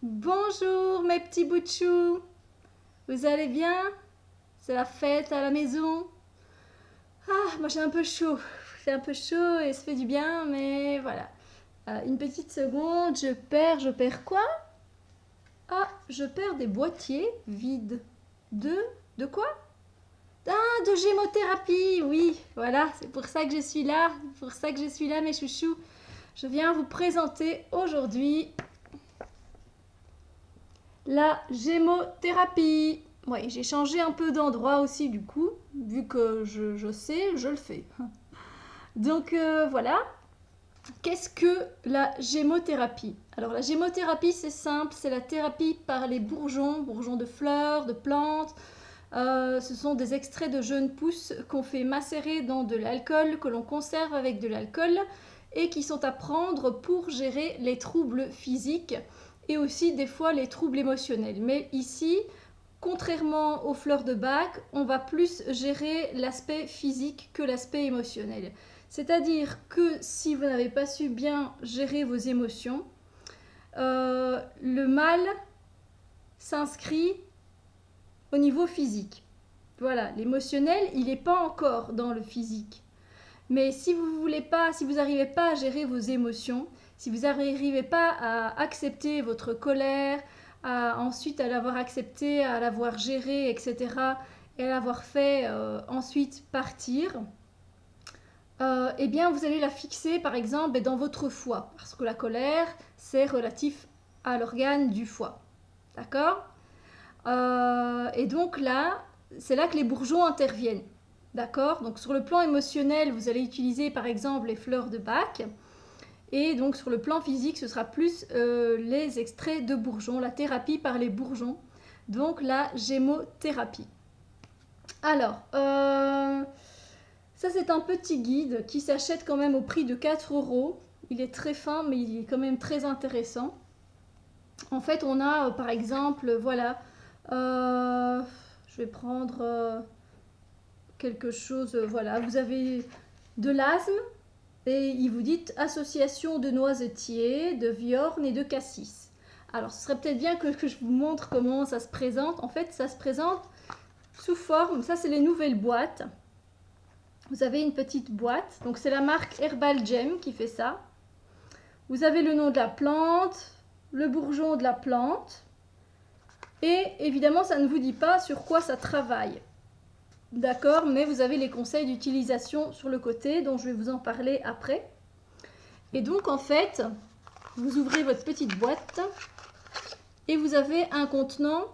Bonjour mes petits bouts de chou, vous allez bien? C'est la fête à la maison? Ah, moi j'ai un peu chaud et ça fait du bien, mais voilà. Une petite seconde, je perds quoi? Ah, je perds des boîtiers vides. De, de quoi? Ah, de gémothérapie, oui, voilà, c'est pour ça que je suis là, mes chouchous. Je viens vous présenter aujourd'hui la gémothérapie. Oui, j'ai changé un peu d'endroit aussi du coup, vu que je sais, je le fais. Donc voilà, qu'est-ce que la gémothérapie? Alors la gémothérapie c'est simple, c'est la thérapie par les bourgeons, bourgeons de fleurs, de plantes. Ce sont des extraits de jeunes pousses qu'on fait macérer dans de l'alcool, que l'on conserve avec de l'alcool et qui sont à prendre pour gérer les troubles physiques et aussi des fois les troubles émotionnels. Mais ici, contrairement aux fleurs de bac, on va plus gérer l'aspect physique que l'aspect émotionnel. C'est-à-dire que si vous n'avez pas su bien gérer vos émotions, le mal s'inscrit au niveau physique. Voilà, l'émotionnel, il n'est pas encore dans le physique. Mais si vous n'arrivez pas à gérer vos émotions, si vous n'arrivez pas à accepter votre colère, ensuite à l'avoir acceptée, à l'avoir gérée, etc., et à l'avoir fait ensuite partir, eh bien vous allez la fixer par exemple dans votre foie, parce que la colère, c'est relatif à l'organe du foie. D'accord? Et donc là, c'est là que les bourgeons interviennent. D'accord? Donc sur le plan émotionnel, vous allez utiliser par exemple les fleurs de bac. Et donc sur le plan physique, ce sera plus les extraits de bourgeons, la thérapie par les bourgeons. Donc la gémothérapie. Alors, ça c'est un petit guide qui s'achète quand même au prix de 4 €. Il est très fin, mais il est quand même très intéressant. En fait, on a par exemple, voilà, je vais prendre quelque chose, voilà, vous avez de l'asthme et il vous dit association de noisetiers, de viorne et de cassis. Alors, ce serait peut-être bien que je vous montre comment ça se présente. En fait, ça se présente sous forme, ça c'est les nouvelles boîtes. Vous avez une petite boîte, donc c'est la marque Herbal Gem qui fait ça. Vous avez le nom de la plante, le bourgeon de la plante, et évidemment ça ne vous dit pas sur quoi ça travaille. D'accord, mais vous avez les conseils d'utilisation sur le côté, dont je vais vous en parler après. Et donc en fait, vous ouvrez votre petite boîte et vous avez un contenant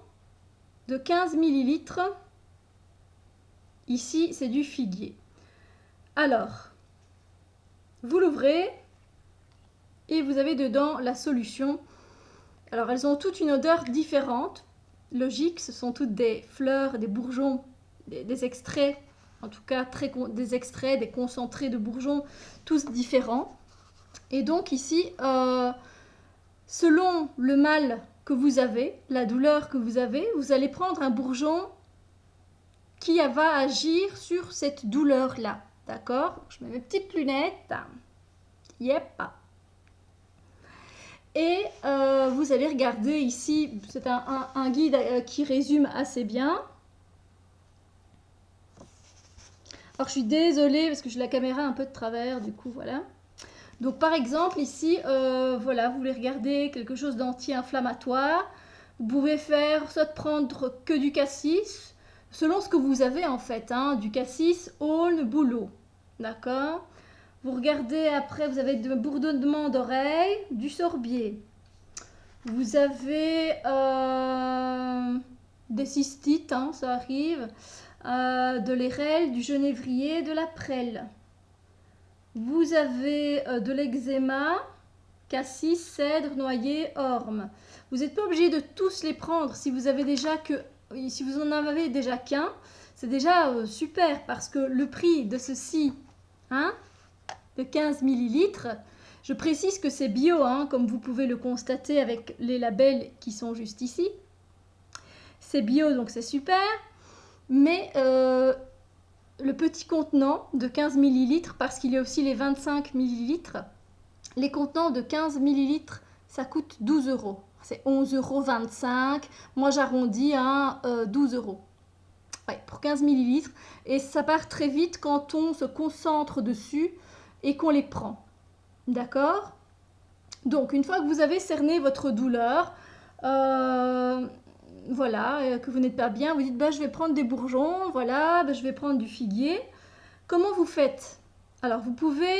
de 15 ml. Ici, c'est du figuier. Alors, vous l'ouvrez et vous avez dedans la solution. Alors, elles ont toutes une odeur différente. Logique, ce sont toutes des fleurs, des bourgeons, des extraits, en tout cas des extraits, des concentrés de bourgeons, tous différents. Et donc ici, selon le mal que vous avez, la douleur que vous avez, vous allez prendre un bourgeon qui va agir sur cette douleur-là. D'accord? Je mets mes petites lunettes. Yep. Et vous allez regarder ici, c'est un guide qui résume assez bien. Alors je suis désolée parce que j'ai la caméra un peu de travers, du coup voilà. Donc par exemple ici, voilà, vous voulez regarder quelque chose d'anti-inflammatoire. Vous pouvez faire soit prendre que du cassis, selon ce que vous avez en fait, hein, du cassis, aulne, bouleau. D'accord? Vous regardez après, vous avez de bourdonnement d'oreille, du sorbier. Vous avez des cystites, hein, ça arrive. De l'érel, du genévrier, de la prêle. Vous avez de l'eczéma, cassis, cèdre, noyer, orme. Vous n'êtes pas obligé de tous les prendre. Si vous en avez déjà qu'un, c'est déjà super parce que le prix de ceci, hein, de 15 ml, je précise que c'est bio, hein, comme vous pouvez le constater avec les labels qui sont juste ici. C'est bio, donc c'est super. Mais le petit contenant de 15 ml, parce qu'il y a aussi les 25 ml, les contenants de 15 ml ça coûte 12 euros. C'est 11,25 €. Moi, j'arrondis à 12 euros. Ouais, pour 15 millilitres. Et ça part très vite quand on se concentre dessus et qu'on les prend. D'accord? Donc, une fois que vous avez cerné votre douleur, voilà, que vous n'êtes pas bien, vous dites, bah, je vais prendre des bourgeons, voilà, bah, je vais prendre du figuier. Comment vous faites? Alors, vous pouvez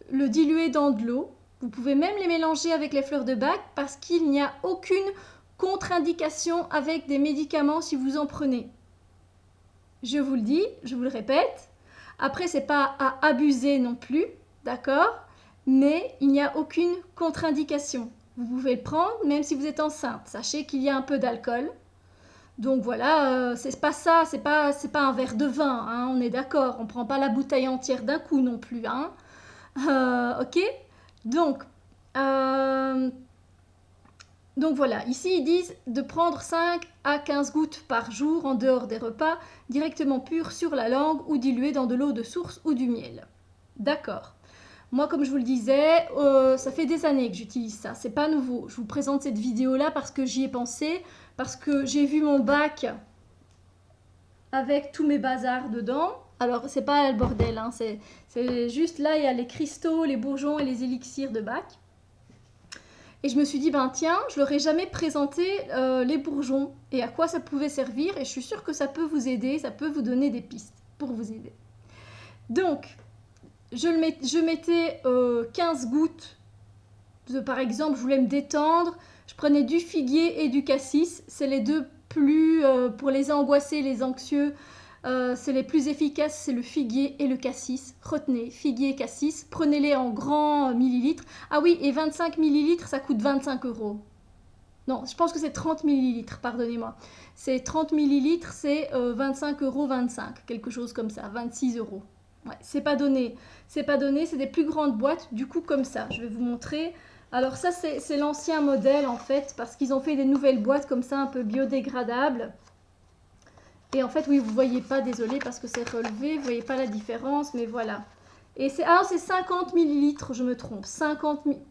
le diluer dans de l'eau. Vous pouvez même les mélanger avec les fleurs de bac parce qu'il n'y a aucune contre-indication avec des médicaments si vous en prenez. Je vous le dis, je vous le répète. Après, c'est pas à abuser non plus, d'accord? Mais il n'y a aucune contre-indication. Vous pouvez le prendre même si vous êtes enceinte. Sachez qu'il y a un peu d'alcool. Donc voilà, c'est pas ça, c'est pas un verre de vin, hein, on est d'accord. On prend pas la bouteille entière d'un coup non plus, hein. Ok? Donc voilà, ici ils disent de prendre 5 à 15 gouttes par jour en dehors des repas, directement pures sur la langue ou diluées dans de l'eau de source ou du miel. D'accord. Moi, comme je vous le disais, ça fait des années que j'utilise ça, c'est pas nouveau. Je vous présente cette vidéo-là parce que j'y ai pensé, parce que j'ai vu mon bac avec tous mes bazars dedans. Alors, c'est pas le bordel, hein, c'est juste là, il y a les cristaux, les bourgeons et les élixirs de bac. Et je me suis dit, ben tiens, je leur ai jamais présenté les bourgeons et à quoi ça pouvait servir. Et je suis sûre que ça peut vous aider, ça peut vous donner des pistes pour vous aider. Donc, je mettais 15 gouttes. Par exemple, je voulais me détendre. Je prenais du figuier et du cassis. C'est les deux plus, pour les angoissés, les anxieux, c'est les plus efficaces, c'est le figuier et le cassis. Retenez, figuier et cassis, prenez-les en grands millilitres. Ah oui, et 25 millilitres, ça coûte 25 euros. Non, je pense que c'est 30 millilitres, pardonnez-moi. C'est 30 millilitres, c'est 25,25 euros, quelque chose comme ça, 26 euros. Ouais, c'est pas donné, c'est des plus grandes boîtes, du coup comme ça. Je vais vous montrer. Alors ça, c'est l'ancien modèle en fait, parce qu'ils ont fait des nouvelles boîtes comme ça, un peu biodégradables. Et en fait, oui, vous voyez pas, désolé, parce que c'est relevé, vous voyez pas la différence, mais voilà. Et c'est 50 millilitres, je me trompe, 50 millilitres.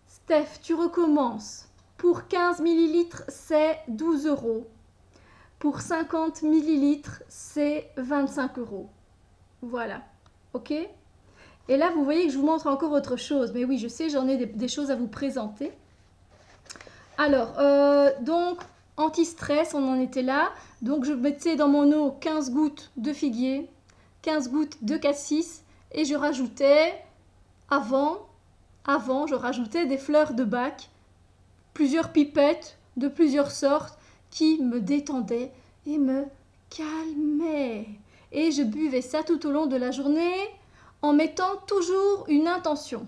Steph, tu recommences. Pour 15 millilitres, c'est 12 euros. Pour 50 millilitres, c'est 25 euros. Voilà, ok? Et là, vous voyez que je vous montre encore autre chose. Mais oui, je sais, j'en ai des choses à vous présenter. Alors, donc, anti-stress, on en était là. Donc, je mettais dans mon eau 15 gouttes de figuier, 15 gouttes de cassis et je rajoutais, avant, je rajoutais des fleurs de bac, plusieurs pipettes de plusieurs sortes qui me détendaient et me calmaient. Et je buvais ça tout au long de la journée en mettant toujours une intention.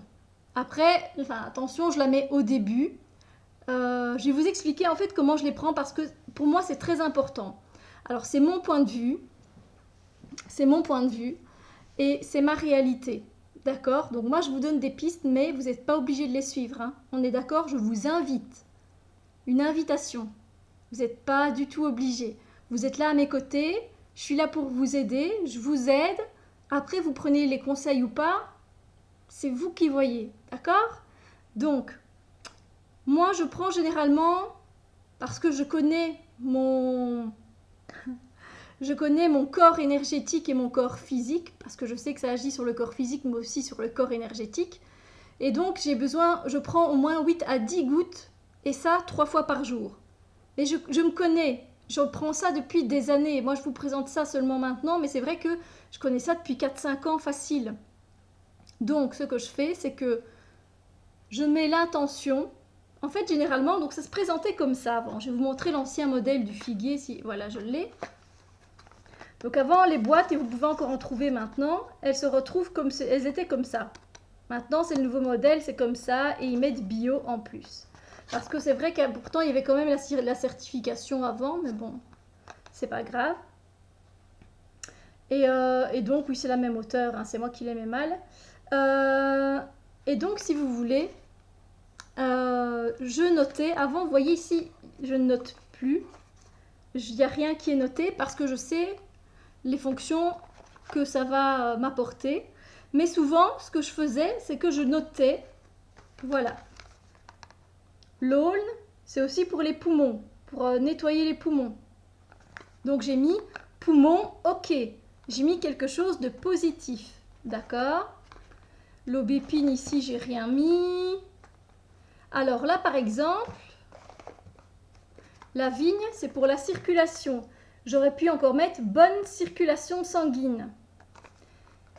Après, attention, je la mets au début. Je vais vous expliquer en fait comment je les prends parce que pour moi c'est très important. Alors c'est mon point de vue, et c'est ma réalité, d'accord? Donc moi je vous donne des pistes mais vous n'êtes pas obligé de les suivre, hein. On est d'accord? Je vous invite, une invitation, vous n'êtes pas du tout obligé. Vous êtes là à mes côtés, je suis là pour vous aider, je vous aide, après vous prenez les conseils ou pas, c'est vous qui voyez, d'accord? Donc moi, je prends généralement, parce que je connais mon corps énergétique et mon corps physique, parce que je sais que ça agit sur le corps physique, mais aussi sur le corps énergétique. Et donc, je prends au moins 8 à 10 gouttes, et ça 3 fois par jour. Mais je me connais, je prends ça depuis des années. Moi, je vous présente ça seulement maintenant, mais c'est vrai que je connais ça depuis 4-5 ans facile. Donc, ce que je fais, c'est que je mets l'intention. En fait, généralement, donc ça se présentait comme ça avant. Je vais vous montrer l'ancien modèle du figuier. Voilà, je l'ai. Donc avant, les boîtes, et vous pouvez encore en trouver maintenant, elles se retrouvent comme elles étaient comme ça. Maintenant, c'est le nouveau modèle, c'est comme ça, et ils mettent bio en plus. Parce que c'est vrai que pourtant, il y avait quand même la certification avant, mais bon, c'est pas grave. Et donc, oui, c'est la même hauteur, hein, c'est moi qui l'aimais mal. Et donc, si vous voulez... je notais, avant vous voyez ici je ne note plus, il n'y a rien qui est noté parce que je sais les fonctions que ça va m'apporter, mais souvent ce que je faisais c'est que je notais, voilà, L'aulne, c'est aussi pour les poumons, pour nettoyer les poumons. Donc j'ai mis poumon, ok. J'ai mis quelque chose de positif. D'accord? L'aubépine ici, j'ai rien mis. Alors là, par exemple, la vigne, c'est pour la circulation. J'aurais pu encore mettre bonne circulation sanguine.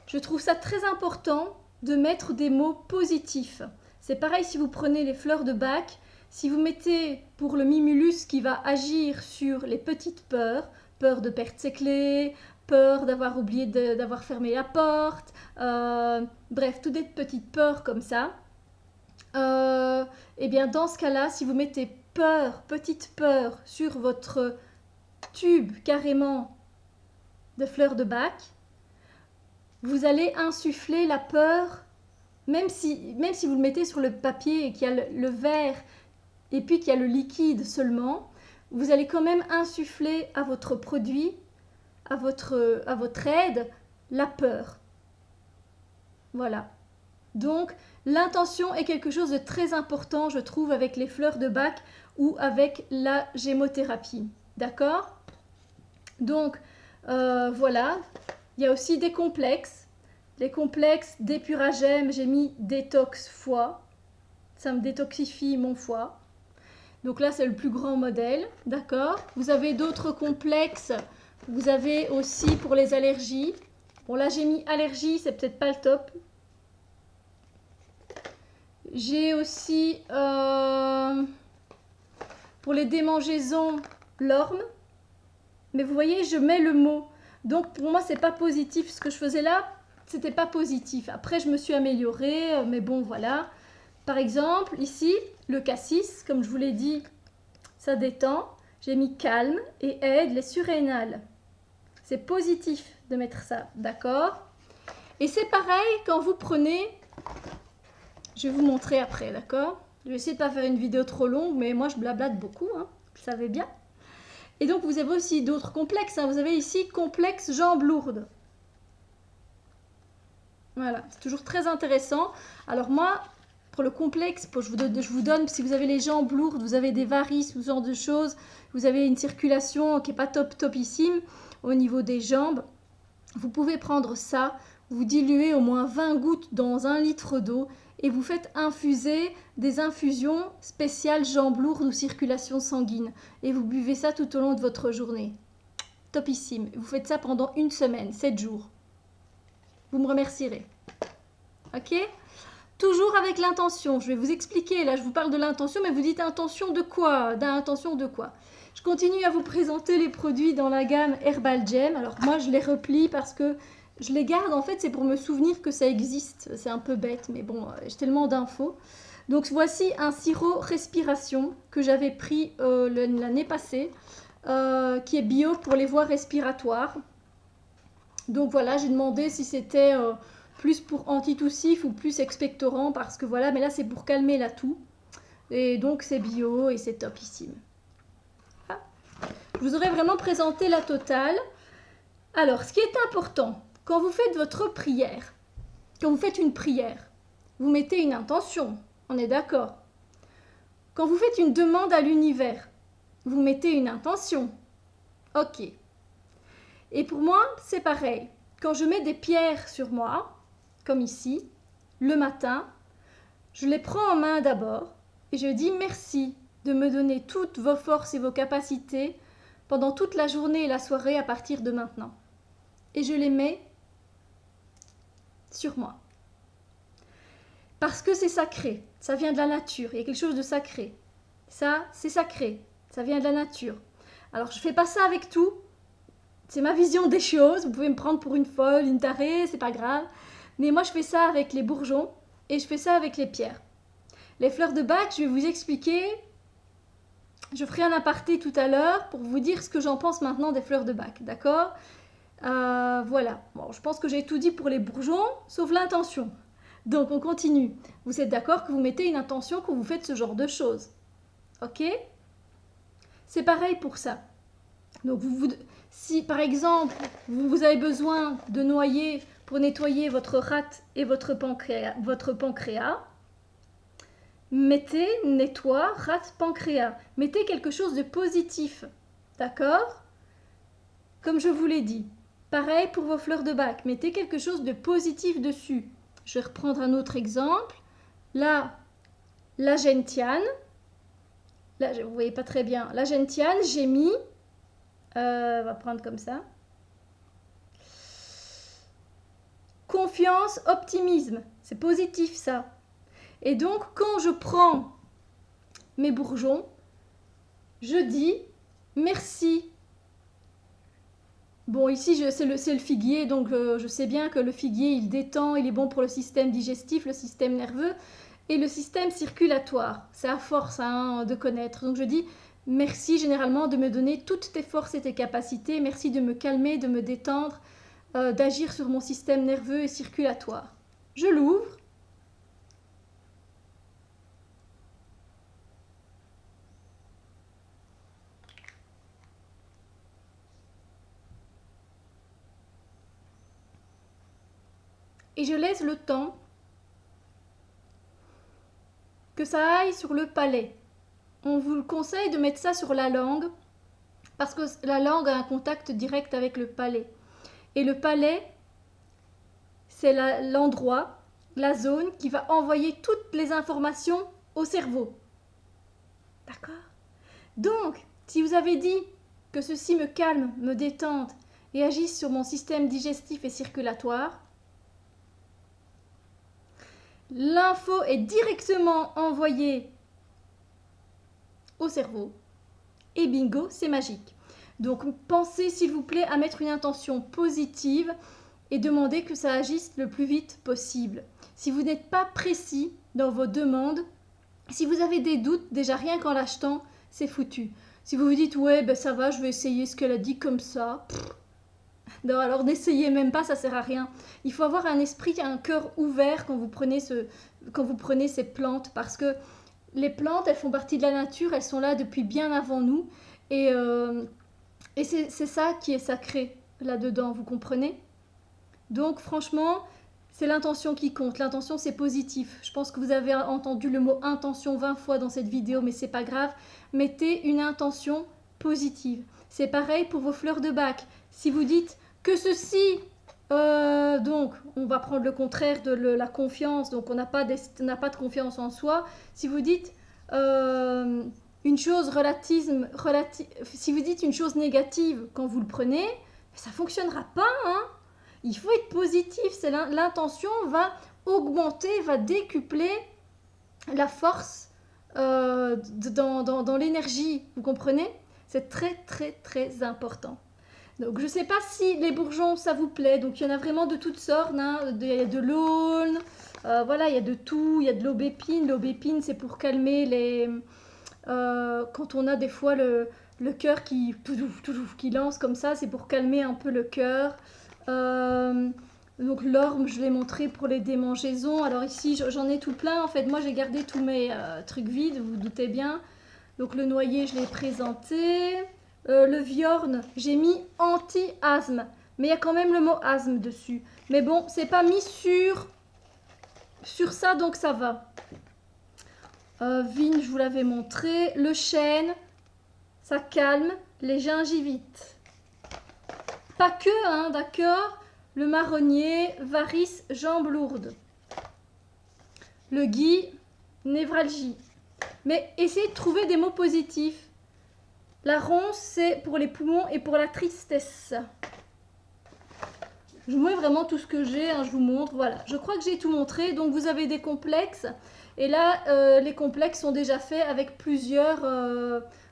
Je trouve ça très important de mettre des mots positifs. C'est pareil si vous prenez les fleurs de bac. Si vous mettez pour le mimulus qui va agir sur les petites peurs, peur de perdre ses clés, peur d'avoir oublié d'avoir fermé la porte, bref, toutes des petites peurs comme ça, et bien dans ce cas-là, si vous mettez peur, petite peur sur votre tube carrément de fleurs de bac, vous allez insuffler la peur, même si vous le mettez sur le papier et qu'il y a le verre et puis qu'il y a le liquide seulement, vous allez quand même insuffler à votre produit, à votre aide, la peur. Voilà. Donc, l'intention est quelque chose de très important, je trouve, avec les fleurs de bac ou avec la gémothérapie. D'accord? Donc, voilà. Il y a aussi des complexes. Les complexes d'épuragème, j'ai mis détox foie. Ça me détoxifie mon foie. Donc là, c'est le plus grand modèle. D'accord? Vous avez d'autres complexes. Vous avez aussi pour les allergies. Bon, là, j'ai mis allergie, c'est peut-être pas le top. J'ai aussi pour les démangeaisons l'orme. Mais vous voyez, je mets le mot. Donc pour moi, c'est pas positif. Ce que je faisais là, c'était pas positif. Après, je me suis améliorée, mais bon, voilà. Par exemple, ici, le cassis, comme je vous l'ai dit, ça détend. J'ai mis calme et aide les surrénales. C'est positif de mettre ça, d'accord? Et c'est pareil quand vous prenez... Je vais vous montrer après, d'accord? Je vais essayer de ne pas faire une vidéo trop longue, mais moi je blablate beaucoup, hein, vous le savez bien. Et donc vous avez aussi d'autres complexes, hein. Vous avez ici complexe jambes lourdes. Voilà, c'est toujours très intéressant. Alors moi, pour le complexe, je vous donne, si vous avez les jambes lourdes, vous avez des varices, ce genre de choses, vous avez une circulation qui n'est pas topissime au niveau des jambes, vous pouvez prendre ça, vous diluez au moins 20 gouttes dans 1 litre d'eau et vous faites infuser des infusions spéciales jambes lourdes ou circulation sanguine. Et vous buvez ça tout au long de votre journée. Topissime. Vous faites ça pendant 1 semaine, 7 jours. Vous me remercierez. Ok? Toujours avec l'intention. Je vais vous expliquer. Là, je vous parle de l'intention, mais vous dites intention de quoi? D'intention de quoi? Je continue à vous présenter les produits dans la gamme Herbal Gem. Alors moi, je les replie parce que je les garde, en fait, c'est pour me souvenir que ça existe. C'est un peu bête, mais bon, j'ai tellement d'infos. Donc voici un sirop respiration que j'avais pris l'année passée, qui est bio pour les voies respiratoires. Donc voilà, j'ai demandé si c'était plus pour antitoussif ou plus expectorant, parce que voilà, mais là c'est pour calmer la toux. Et donc c'est bio et c'est topissime. Voilà. Je vous aurais vraiment présenté la totale. Alors, ce qui est important, quand vous faites votre prière, quand vous faites une prière, vous mettez une intention, on est d'accord. Quand vous faites une demande à l'univers, vous mettez une intention. Ok. Et pour moi, c'est pareil. Quand je mets des pierres sur moi, comme ici, le matin, je les prends en main d'abord et je dis merci de me donner toutes vos forces et vos capacités pendant toute la journée et la soirée à partir de maintenant. Et je les mets sur moi. Parce que c'est sacré, ça vient de la nature, il y a quelque chose de sacré. Ça, c'est sacré, ça vient de la nature. Alors je ne fais pas ça avec tout, c'est ma vision des choses, vous pouvez me prendre pour une folle, une tarée, c'est pas grave. Mais moi je fais ça avec les bourgeons et je fais ça avec les pierres. Les fleurs de bac, je vais vous expliquer, je ferai un aparté tout à l'heure pour vous dire ce que j'en pense maintenant des fleurs de bac, d'accord? Voilà, bon, je pense que j'ai tout dit pour les bourgeons, sauf l'intention. Donc on continue. Vous êtes d'accord que vous mettez une intention quand vous faites ce genre de choses. Ok? C'est pareil pour ça. Donc si par exemple vous avez besoin de noyer pour nettoyer votre rate et votre pancréas, mettez nettoie, rate, pancréas. Mettez quelque chose de positif, d'accord? Comme je vous l'ai dit. Pareil pour vos fleurs de bac, mettez quelque chose de positif dessus. Je vais reprendre un autre exemple. Là, la gentiane. Là, vous ne voyez pas très bien. La gentiane, j'ai mis... on va prendre comme ça. Confiance, optimisme. C'est positif ça. Et donc, quand je prends mes bourgeons, je dis merci. Bon, ici, c'est le figuier, donc je sais bien que le figuier, il détend, il est bon pour le système digestif, le système nerveux et le système circulatoire. C'est à force de connaître. Donc, je dis merci généralement de me donner toutes tes forces et tes capacités. Merci de me calmer, de me détendre, d'agir sur mon système nerveux et circulatoire. Je l'ouvre. Et je laisse le temps que ça aille sur le palais. On vous conseille de mettre ça sur la langue parce que la langue a un contact direct avec le palais. Et le palais, c'est l'endroit, la zone qui va envoyer toutes les informations au cerveau. D'accord? Donc, si vous avez dit que ceci me calme, me détende et agisse sur mon système digestif et circulatoire, l'info est directement envoyée au cerveau et bingo, c'est magique. Donc pensez s'il vous plaît à mettre une intention positive et demandez que ça agisse le plus vite possible. Si vous n'êtes pas précis dans vos demandes, si vous avez des doutes, déjà rien qu'en l'achetant, c'est foutu. Si vous vous dites ouais ben ça va, je vais essayer ce qu'elle a dit comme ça, non, alors n'essayez même pas, ça sert à rien. Il faut avoir un esprit, un cœur ouvert quand vous prenez ces plantes, parce que les plantes, elles font partie de la nature, elles sont là depuis bien avant nous, et c'est ça qui est sacré là-dedans, vous comprenez? Donc franchement, c'est l'intention qui compte. L'intention, c'est positif. Je pense que vous avez entendu le mot intention 20 fois dans cette vidéo, mais c'est pas grave. Mettez une intention positive. C'est pareil pour vos fleurs de bac. Si vous dites que ceci, donc on va prendre le contraire de la confiance, donc on n'a pas de confiance en soi. Si vous dites une chose si vous dites une chose négative quand vous le prenez, ça fonctionnera pas, hein. Il faut être positif, l'intention va augmenter, va décupler la force dans l'énergie, vous comprenez? C'est très très très important. Donc je ne sais pas si les bourgeons ça vous plaît, donc il y en a vraiment de toutes sortes, hein. Il y a de l'aulne, voilà, il y a de tout, il y a de l'aubépine. L'aubépine c'est pour calmer quand on a des fois le cœur qui lance comme ça, c'est pour calmer un peu le cœur. Donc l'orme je l'ai montré pour les démangeaisons. Alors ici j'en ai tout plein en fait, moi j'ai gardé tous mes trucs vides, vous vous doutez bien. Donc le noyer je l'ai présenté. Le viorne j'ai mis anti-asthme, mais il y a quand même le mot asthme dessus, mais bon c'est pas mis sur ça, donc ça va. Vigne je vous l'avais montré. Le chêne ça calme les gingivites. Pas que, hein, d'accord. Le marronnier, varices, jambes lourdes. Le gui, névralgie. Mais essayez de trouver des mots positifs. La ronce, c'est pour les poumons et pour la tristesse. Je vous mets vraiment tout ce que j'ai, hein, je vous montre. Voilà, je crois que j'ai tout montré. Donc vous avez des complexes. Et là, les complexes sont déjà faits avec plusieurs...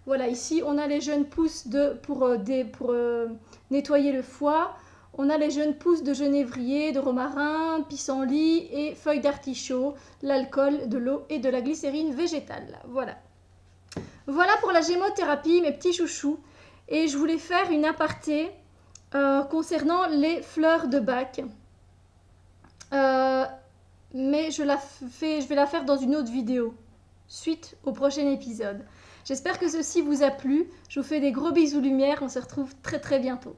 voilà, ici, on a les jeunes pousses pour nettoyer le foie. On a les jeunes pousses de genévrier, de romarin, pissenlit et feuilles d'artichaut, l'alcool, de l'eau et de la glycérine végétale. Voilà. Voilà pour la gémothérapie, mes petits chouchous. Et je voulais faire une aparté concernant les fleurs de bac. Mais je vais la faire dans une autre vidéo, suite au prochain épisode. J'espère que ceci vous a plu. Je vous fais des gros bisous lumière. On se retrouve très très bientôt.